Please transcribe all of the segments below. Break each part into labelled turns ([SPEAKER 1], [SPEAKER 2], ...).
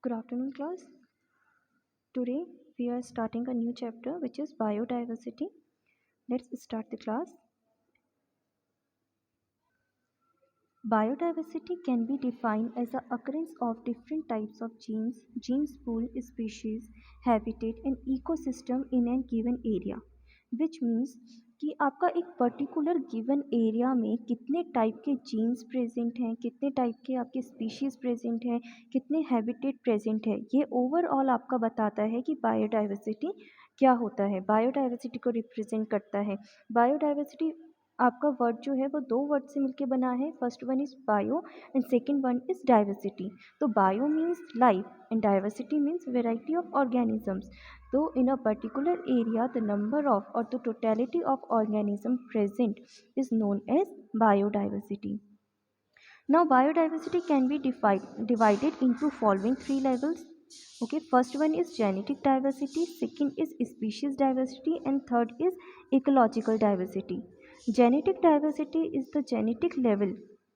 [SPEAKER 1] Good afternoon, class. Today we are starting a new chapter which is biodiversity. Let's start the class. Biodiversity can be defined as the occurrence of different types of genes pool, species, habitat and ecosystem in a given area, which means कि आपका एक particular given area में कितने type के genes present हैं, कितने type के आपके स्पीशीज़ प्रेजेंट हैं, कितने हैबिटेट प्रेजेंट है, ये ओवरऑल आपका बताता है कि बायोडाइवर्सिटी क्या होता है, बायोडाइवर्सिटी को रिप्रेजेंट करता है। बायोडाइवर्सिटी आपका वर्ड जो है वो दो वर्ड से मिलके बना है। First one is bio and second one is diversity. तो bio means life and diversity means variety of organisms. तो in a particular area the number of और the totality of organism present is known as biodiversity. Now biodiversity can be divided into following three levels. Okay, first one is genetic diversity, second is species diversity and third is ecological diversity. Genetic diversity is the genetic level.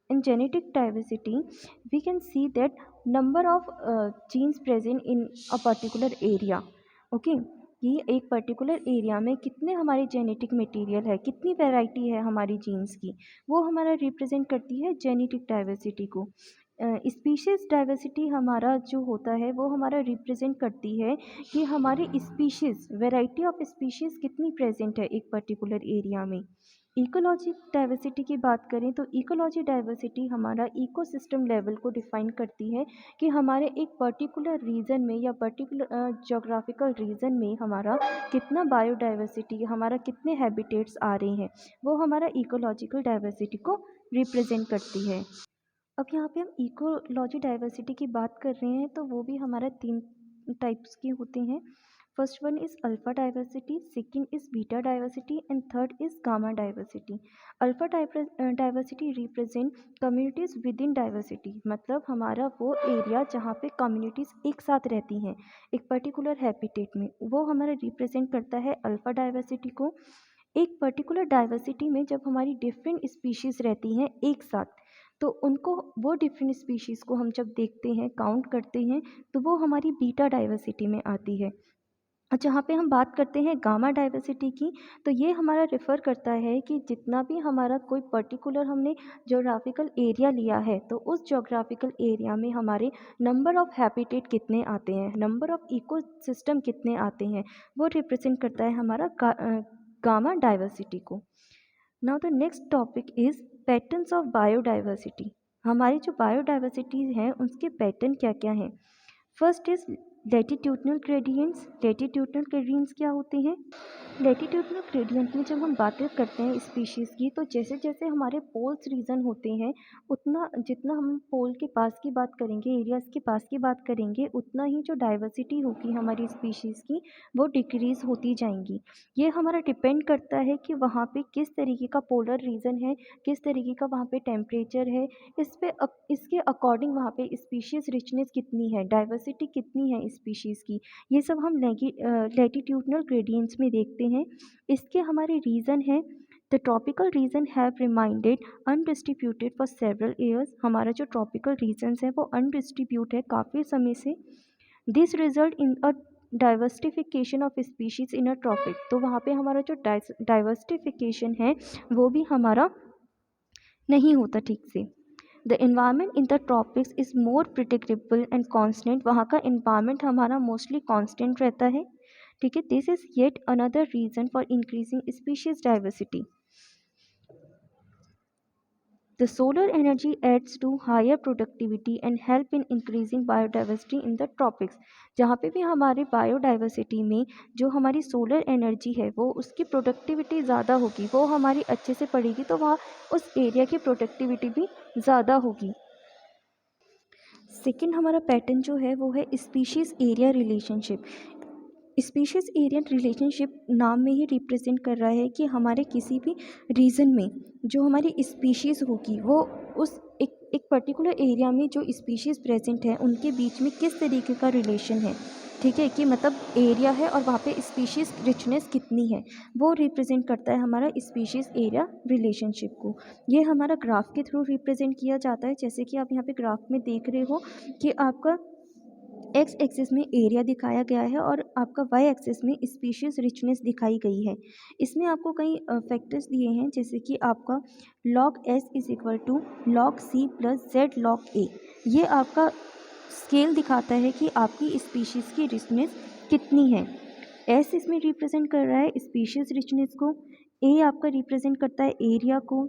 [SPEAKER 1] In genetic diversity we can see that number of genes present in a particular area. Okay, कि एक particular area में कितने हमारे genetic material है, कितनी variety है हमारी jeans की, वो हमारा रिप्रेजेंट करती है जेनेटिक डाइवर्सिटी को. स्पीशीज़ डाइवर्सिटी हमारा जो होता है वो हमारा रिप्रेजेंट करती है कि हमारे स्पीशीज़ वैरायटी ऑफ स्पीशीज़ कितनी प्रेजेंट है एक पर्टिकुलर एरिया में. इकोलॉजी डाइवर्सिटी की बात करें तो इकोलॉजी डाइवर्सिटी हमारा इकोसिस्टम लेवल को डिफाइन करती है कि हमारे एक पर्टिकुलर रीजन में या पर्टिकुलर जोग्राफिकल रीजन में हमारा कितना बायोडाइवर्सिटी, हमारा कितने हैबिटेट्स आ रहे हैं, वो हमारा इकोलॉजिकल डाइवर्सिटी को रिप्रेजेंट करती है. अब यहाँ पे हम इकोलॉजी डाइवर्सिटी की बात कर रहे हैं तो वो भी हमारा 3 टाइप्स के होते हैं. First one is alpha diversity, second is beta diversity and third is gamma diversity. Alpha diversity represent communities with in diversity, मतलब हमारा वो एरिया जहाँ पे कम्युनिटीज़ एक साथ रहती हैं एक पर्टिकुलर हैबिटेट में, वो हमारा रिप्रेजेंट करता है अल्फ़ा डाइवर्सिटी को. एक पर्टिकुलर डाइवर्सिटी में जब हमारी डिफरेंट स्पीशीज़ रहती हैं एक साथ, तो उनको वो डिफरेंट स्पीशीज़ को हम जब देखते हैं, काउंट करते हैं, तो वो हमारी बीटा डाइवर्सिटी में आती है. और जहाँ पे हम बात करते हैं गामा डाइवर्सिटी की, तो ये हमारा रेफ़र करता है कि जितना भी हमारा कोई पर्टिकुलर हमने जोग्राफिकल एरिया लिया है, तो उस जोग्राफिकल एरिया में हमारे नंबर ऑफ़ हैबिटेट कितने आते हैं, नंबर ऑफ़ इकोसिस्टम कितने आते हैं, वो रिप्रेजेंट करता है हमारा गामा डाइवर्सिटी को. Now the next topic is patterns of biodiversity. हमारी जो बायोडाइवर्सिटी हैं उसके पैटर्न क्या क्या हैं. First is latitudinal gradients. Latitudinal gradients क्या होते हैं? लैटिट्यूडनल ग्रेडियंट में जब हम बातें करते हैं स्पीशीज़ की, तो जैसे जैसे हमारे पोल्स रीजन होते हैं, उतना जितना हम पोल के पास की बात करेंगे, एरियाज़ के पास की बात करेंगे, उतना ही जो डाइवर्सिटी होगी हमारी स्पीशीज़ की वो डिक्रीज़ होती जाएंगी. ये हमारा डिपेंड करता है कि वहाँ पे किस तरीके का पोलर रीजन है, किस तरीके का वहाँ पे टेम्परेचर है, इसके अकॉर्डिंग वहाँ पे स्पीशीज़ रिचनेस कितनी है, डाइवर्सिटी कितनी है स्पीशीज़ की, ये सब हम लैटिट्यूडनल ग्रेडियंट्स में देखते हैं. इसके हमारे रीज़न है, the tropical region have reminded undistributed for several years. हमारा जो ट्रॉपिकल रीजन्स है वो अनडिस्ट्रीब्यूट है काफ़ी समय से. This result in a diversification of species in a tropic. तो वहाँ पे हमारा जो डाइवर्सिफिकेशन है वो भी हमारा नहीं होता ठीक से. The environment in the tropics is more predictable and constant. वहाँ का इन्वायरमेंट हमारा मोस्टली कॉन्स्टेंट रहता है. ठीक है, this is yet another reason for increasing species diversity. The solar energy adds to higher productivity and help in increasing biodiversity in the tropics. जहाँ पे भी हमारे बायोडाइवर्सिटी में जो हमारी सोलर एनर्जी है वो उसकी प्रोडक्टिविटी ज़्यादा होगी, वो हमारी अच्छे से पड़ेगी, तो वहाँ उस एरिया की प्रोडक्टिविटी भी ज़्यादा होगी. सेकेंड हमारा पैटर्न जो है वो है species area relationship. Species area relationship नाम में ही रिप्रेजेंट कर रहा है कि हमारे किसी भी रीजन में जो हमारी स्पीशीज़ होगी वो उस एक पर्टिकुलर एरिया में जो स्पीशीज़ प्रेजेंट है उनके बीच में किस तरीके का रिलेशन है. ठीक है, कि मतलब एरिया है और वहाँ पे स्पीशीज़ रिचनेस कितनी है, वो रिप्रेजेंट करता है हमारा स्पीशीज़ एरिया रिलेशनशिप को. ये हमारा ग्राफ के थ्रू रिप्रेजेंट किया जाता है, जैसे कि आप यहाँ पे ग्राफ में देख रहे हो कि आपका एक्स एक्सिस में एरिया दिखाया गया है और आपका वाई एक्सिस में स्पीशीज रिचनेस दिखाई गई है। इसमें आपको कई फैक्टर्स दिए हैं, जैसे कि आपका log s is equal to log c plus z log a। ये आपका स्केल दिखाता है कि आपकी स्पीशीज़ की रिचनेस कितनी है। एस इसमें रिप्रेजेंट कर रहा है स्पीशीज रिचनेस को, ए आपका रिप्रेजेंट करता है एरिया को,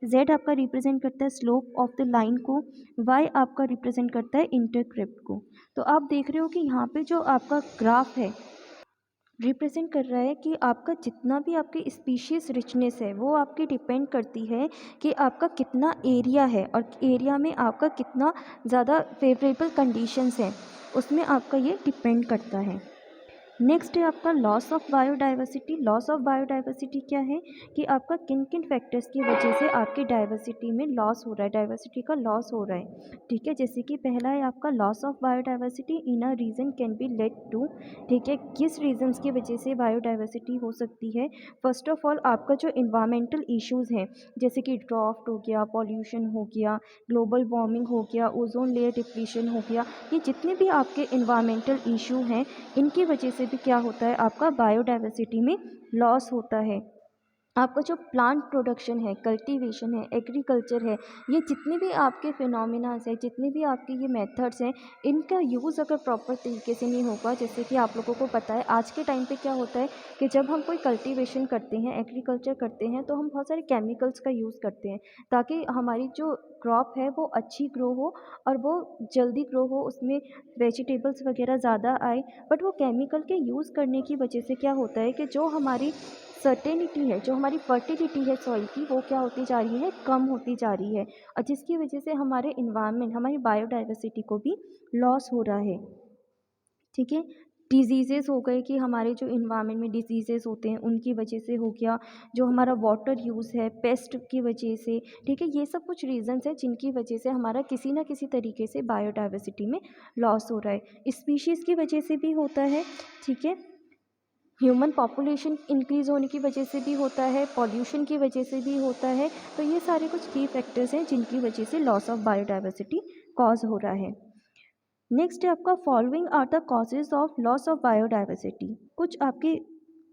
[SPEAKER 1] जेड आपका रिप्रेजेंट करता है स्लोप ऑफ द लाइन को, वाई आपका रिप्रेजेंट करता है इंटरक्रिप्ट को। तो आप देख रहे हो कि यहाँ पे जो आपका ग्राफ है रिप्रेजेंट कर रहा है कि आपका जितना भी आपकी स्पीशीज़ रिचनेस है वो आपकी डिपेंड करती है कि आपका कितना एरिया है और एरिया में आपका कितना ज़्यादा फेवरेबल कंडीशंस हैं, उसमें आपका ये डिपेंड करता है। नेक्स्ट है आपका loss of biodiversity. Loss of biodiversity क्या है कि आपका किन किन फैक्टर्स की वजह से आपकी डाइवर्सिटी में लॉस हो रहा है, डाइवर्सिटी का लॉस हो रहा है। ठीक है, जैसे कि पहला है आपका loss of biodiversity in a region can be led to. ठीक है, किस रीजन्स की वजह से बायोडाइवर्सिटी हो सकती है। फर्स्ट ऑफ ऑल आपका जो इन्वायरमेंटल इश्यूज़ हैं, जैसे कि ड्राफ्ट हो गया, पॉल्यूशन हो गया, ग्लोबल वार्मिंग हो गया, ओजोन लेयर डिप्लीशन हो गया, ये जितने भी आपके इन्वायरमेंटल इशू हैं इनकी वजह से भी क्या होता है, आपका बायोडाइवर्सिटी में लॉस होता है। आपका जो प्लांट प्रोडक्शन है, कल्टीवेशन है, एग्रीकल्चर है, ये जितने भी आपके फिनोमिनास हैं, जितने भी आपके ये मेथड्स हैं, इनका यूज़ अगर प्रॉपर तरीके से नहीं होगा, जैसे कि आप लोगों को पता है आज के टाइम पे क्या होता है कि जब हम कोई कल्टीवेशन करते हैं, एग्रीकल्चर करते हैं, तो हम बहुत सारे केमिकल्स का यूज़ करते हैं ताकि हमारी जो क्रॉप है वो अच्छी ग्रो हो और वो जल्दी ग्रो हो, उसमें वेजिटेबल्स वगैरह ज़्यादा आए। बट वो केमिकल के यूज़ करने की वजह से क्या होता है कि जो हमारी सर्टेनिटी है, जो हमारी फर्टिलिटी है सॉइल की, वो क्या होती जा रही है, कम होती जा रही है, और जिसकी वजह से हमारे इन्वायरमेंट, हमारी बायोडाइवर्सिटी को भी लॉस हो रहा है। ठीक है, डिजीज़ेज़ हो गए कि हमारे जो इन्वायरमेंट में डिजीज़ेज़ होते हैं उनकी वजह से हो गया, जो हमारा वाटर यूज़ है पेस्ट की वजह से। ठीक है, ये सब कुछ रीज़न्स हैं जिनकी वजह से हमारा किसी ना किसी तरीके से बायोडाइवर्सिटी में लॉस हो रहा है। स्पीशीज़ की वजह से भी होता है। ठीक है, ह्यूमन पॉपुलेशन इंक्रीज़ होने की वजह से भी होता है, पॉल्यूशन की वजह से भी होता है। तो ये सारे कुछ की फैक्टर्स हैं जिनकी वजह से लॉस ऑफ बायोडाइवर्सिटी कॉज हो रहा है। नेक्स्ट है आपका following are the causes of loss of biodiversity. कुछ आपके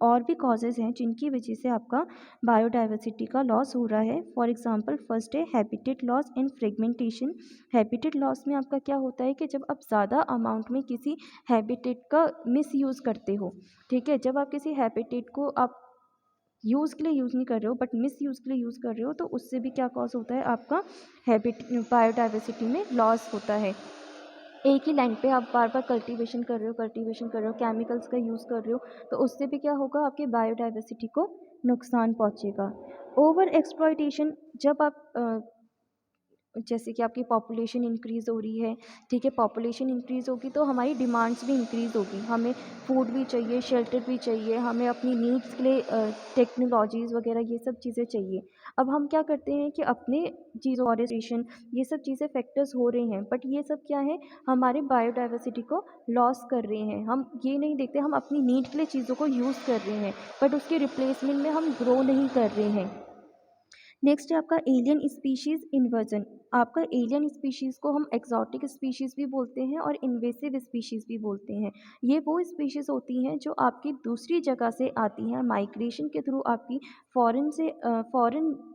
[SPEAKER 1] और भी कॉजेज़ हैं जिनकी वजह से आपका बायोडाइवर्सिटी का लॉस हो रहा है। फॉर एग्जांपल फर्स्ट है habitat loss and fragmentation. Habitat loss में आपका क्या होता है कि जब आप ज़्यादा अमाउंट में किसी हैबिटेट का मिसयूज़ करते हो। ठीक है, जब आप किसी हैबिटेट को आप यूज़ के लिए यूज़ नहीं कर रहे हो बट मिस यूज़ के लिए यूज़ कर रहे हो, तो उससे भी क्या कॉज होता है, आपका हैबिट बायोडाइवर्सिटी में लॉस होता है। एक ही लैंड पे आप बार बार कल्टीवेशन कर रहे हो, कल्टीवेशन कर रहे हो, केमिकल्स का यूज़ कर रहे हो, तो उससे भी क्या होगा, आपकी बायोडाइवर्सिटी को नुकसान पहुंचेगा। ओवर एक्सप्लॉयटेशन, जब आप जैसे कि आपकी पॉपुलेशन इंक्रीज़ हो रही है। ठीक है, पॉपुलेशन इंक्रीज़ होगी तो हमारी डिमांड्स भी इंक्रीज़ होगी, हमें फूड भी चाहिए, शेल्टर भी चाहिए, हमें अपनी नीड्स के लिए टेक्नोलॉजीज़ वगैरह ये सब चीज़ें चाहिए। अब हम क्या करते हैं कि अपने चीज़ों फॉरेस्टेशन ये सब चीज़ें फैक्टर्स हो रहे हैं, बट ये सब क्या है, हमारे बायोडाइवर्सिटी को लॉस कर रहे हैं। हम ये नहीं देखते, हम अपनी नीड के लिए चीज़ों को यूज़ कर रहे हैं बट उसके रिप्लेसमेंट में हम ग्रो नहीं कर रहे हैं। नेक्स्ट है आपका एलियन स्पीशीज़ इन्वर्जन। आपका एलियन स्पीशीज़ को हम एक्सोटिक स्पीशीज़ भी बोलते हैं और इन्वेसिव स्पीशीज़ भी बोलते हैं। ये वो स्पीशीज़ होती हैं जो आपकी दूसरी जगह से आती हैं, माइग्रेशन के थ्रू आपकी फॉरेन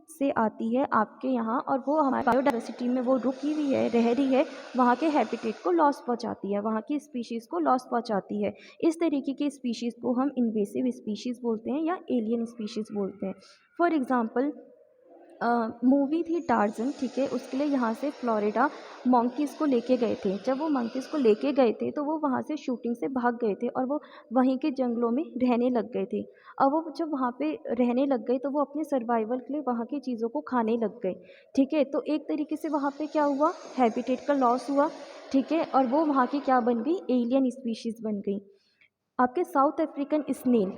[SPEAKER 1] से आती है आपके यहाँ, और वो हमारी बायोडाइवर्सिटी में वो रुकी हुई है, रह रही है, वहाँ के हैबिटेट को लॉस पहुँचाती है, वहाँ की स्पीशीज़ को लॉस पहुँचाती है। इस तरीके की स्पीशीज़ को हम इन्वेसिव स्पीशीज़ बोलते हैं या एलियन स्पीशीज़ बोलते हैं। फॉर एग्ज़ाम्पल मूवी थी टार्ज़न। ठीक है, उसके लिए यहाँ से फ्लोरिडा मंकीज़ को लेके गए थे। जब वो मंकीज़ को लेके गए थे तो वो वहाँ से शूटिंग से भाग गए थे और वो वहीं के जंगलों में रहने लग गए थे। अब वो जब वहाँ पे रहने लग गए तो वो अपने सर्वाइवल के लिए वहाँ की चीज़ों को खाने लग गए। ठीक है, तो एक तरीके से वहाँ पे क्या हुआ, हैबिटेट का लॉस हुआ। ठीक है, और वो वहाँ की क्या बन गई, एलियन स्पीशीज़ बन गई। आपके साउथ अफ्रीकन स्नेल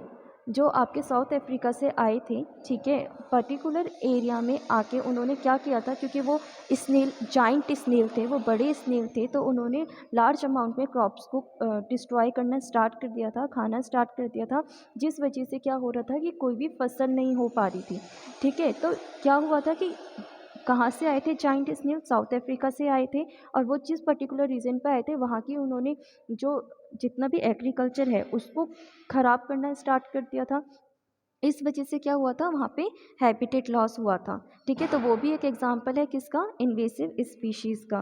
[SPEAKER 1] जो आपके साउथ अफ्रीका से आए थे। ठीक है, पर्टिकुलर एरिया में आके उन्होंने क्या किया था, क्योंकि वो स्नेल जाइंट स्नेल थे, वो बड़े स्नेल थे, तो उन्होंने लार्ज अमाउंट में क्रॉप्स को डिस्ट्रॉय करना स्टार्ट कर दिया था, खाना स्टार्ट कर दिया था, जिस वजह से क्या हो रहा था कि कोई भी फसल नहीं हो पा रही थी। ठीक है, तो क्या हुआ था कि कहाँ से आए थे जाइंट स्नेल? साउथ अफ्रीका से आए थे, और वो जिस पर्टिकुलर रीजन पे आए थे वहाँ की उन्होंने जो जितना भी एग्रीकल्चर है उसको ख़राब करना स्टार्ट कर दिया था। इस वजह से क्या हुआ था, वहाँ पे हैबिटेट लॉस हुआ था। ठीक है, तो वो भी एक एग्जांपल है किसका, इन्वेसिव स्पीशीज़ का।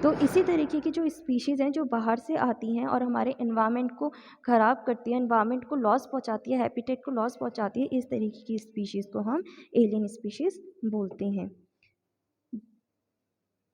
[SPEAKER 1] तो इसी तरीके की जो स्पीशीज़ हैं जो बाहर से आती हैं और हमारे एनवायरनमेंट को ख़राब करती है, एनवायरनमेंट को लॉस पहुँचाती है, हैबिटेट को लॉस पहुँचाती है, इस तरीके की स्पीशीज़ को हम एलियन स्पीशीज़ बोलते हैं।